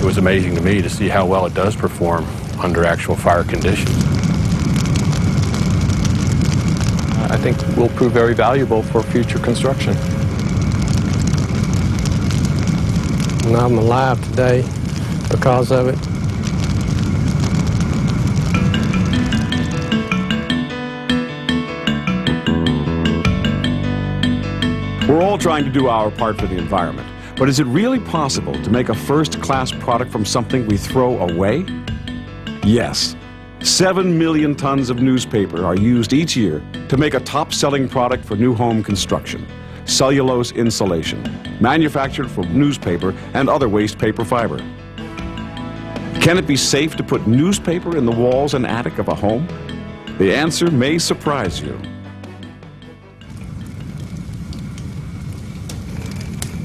was amazing to me to see how well it does perform under actual fire conditions. I think will prove very valuable for future construction. And I'm alive today because of it. We're all trying to do our part for the environment, but is it really possible to make a first-class product from something we throw away? Yes. 7 million tons of newspaper are used each year to make a top-selling product for new home construction, cellulose insulation, manufactured from newspaper and other waste paper fiber. Can it be safe to put newspaper in the walls and attic of a home? The answer may surprise you.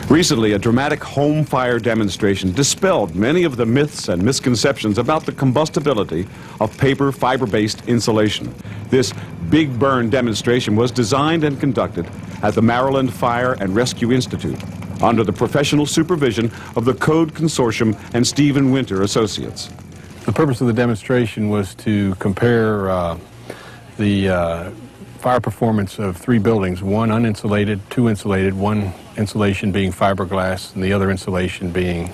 Recently, a dramatic home fire demonstration dispelled many of the myths and misconceptions about the combustibility of paper fiber-based insulation. This big burn demonstration was designed and conducted at the Maryland Fire and Rescue Institute under the professional supervision of the Code Consortium and Stephen Winter Associates. The purpose of the demonstration was to compare the fire performance of 3 buildings, one uninsulated, 2 insulated, one insulation being fiberglass, and the other insulation being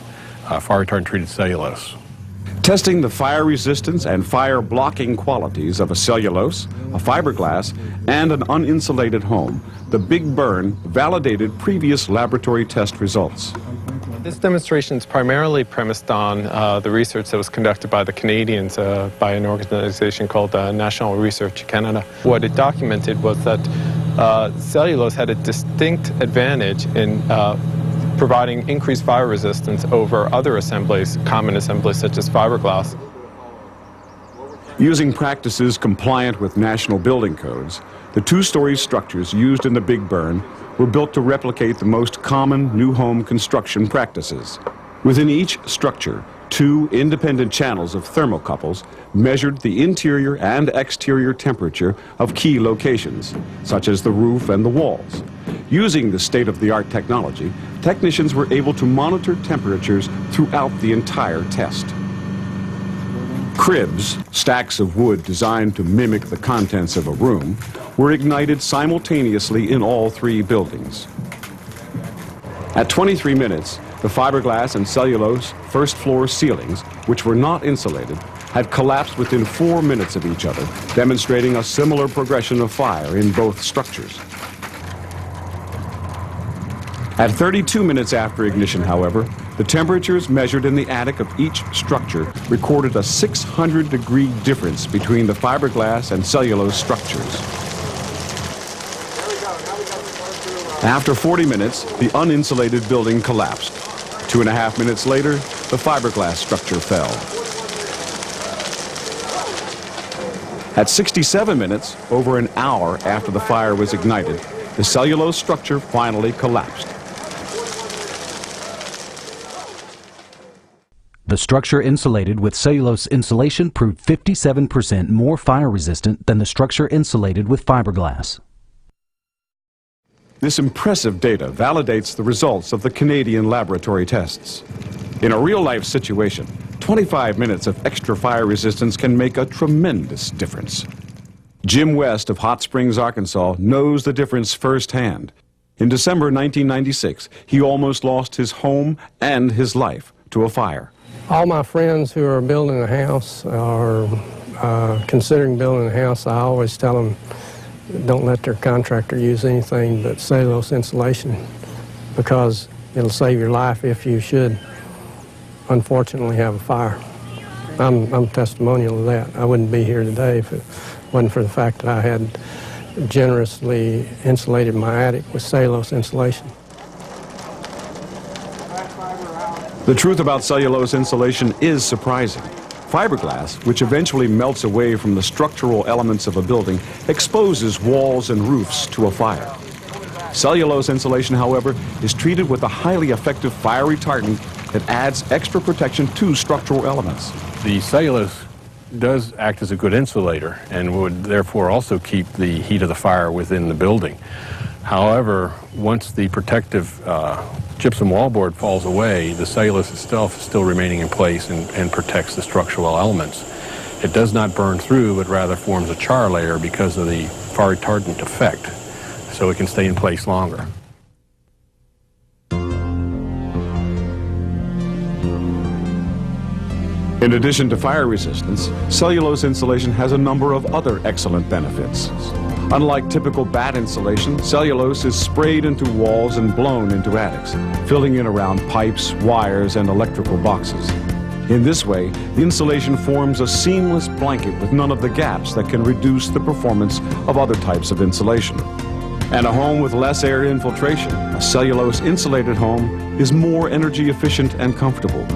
fire retardant treated cellulose. Testing the fire resistance and fire blocking qualities of a cellulose, a fiberglass, and an uninsulated home, the Big Burn validated previous laboratory test results. This demonstration is primarily premised on the research that was conducted by the Canadians by an organization called National Research Canada. What it documented was that cellulose had a distinct advantage in providing increased fire resistance over other assemblies, common assemblies such as fiberglass. Using practices compliant with national building codes, the 2-story structures used in the Big Burn were built to replicate the most common new home construction practices. Within each structure, 2 independent channels of thermocouples measured the interior and exterior temperature of key locations, such as the roof and the walls. Using the state-of-the-art technology, technicians were able to monitor temperatures throughout the entire test. Cribs, stacks of wood designed to mimic the contents of a room, were ignited simultaneously in all 3 buildings. At 23 minutes, the fiberglass and cellulose first-floor ceilings, which were not insulated, had collapsed within 4 minutes of each other, demonstrating a similar progression of fire in both structures. At 32 minutes after ignition, however, the temperatures measured in the attic of each structure recorded a 600-degree difference between the fiberglass and cellulose structures. After 40 minutes, the uninsulated building collapsed. 2.5 minutes later, the fiberglass structure fell. At 67 minutes, over an hour after the fire was ignited, the cellulose structure finally collapsed. The structure insulated with cellulose insulation proved 57% more fire resistant than the structure insulated with fiberglass. This impressive data validates the results of the Canadian laboratory tests. In a real-life situation, 25 minutes of extra fire resistance can make a tremendous difference. Jim West of Hot Springs, Arkansas, knows the difference firsthand. In December 1996, he almost lost his home and his life to a fire. All my friends who are building a house or considering building a house, I always tell them don't let their contractor use anything but cellulose insulation because it'll save your life if you should unfortunately have a fire. I'm testimonial of that. I wouldn't be here today if it wasn't for the fact that I had generously insulated my attic with cellulose insulation. The truth about cellulose insulation is surprising. Fiberglass, which eventually melts away from the structural elements of a building, exposes walls and roofs to a fire. Cellulose insulation, however, is treated with a highly effective fire retardant that adds extra protection to structural elements. The cellulose does act as a good insulator and would therefore also keep the heat of the fire within the building. However, once the protective gypsum wallboard falls away, the cellulose itself is still remaining in place and protects the structural elements. It does not burn through, but rather forms a char layer because of the fire retardant effect, so it can stay in place longer. In addition to fire resistance, cellulose insulation has a number of other excellent benefits. Unlike typical batt insulation, cellulose is sprayed into walls and blown into attics, filling in around pipes, wires, and electrical boxes. In this way, the insulation forms a seamless blanket with none of the gaps that can reduce the performance of other types of insulation. And a home with less air infiltration, a cellulose insulated home, is more energy efficient and comfortable.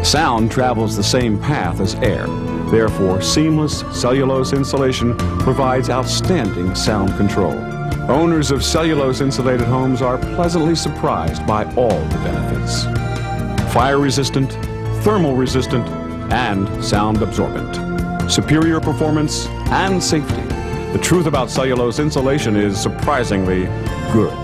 Sound travels the same path as air. Therefore, seamless cellulose insulation provides outstanding sound control. Owners of cellulose insulated homes are pleasantly surprised by all the benefits. Fire resistant, thermal resistant, and sound absorbent. Superior performance and safety. The truth about cellulose insulation is surprisingly good.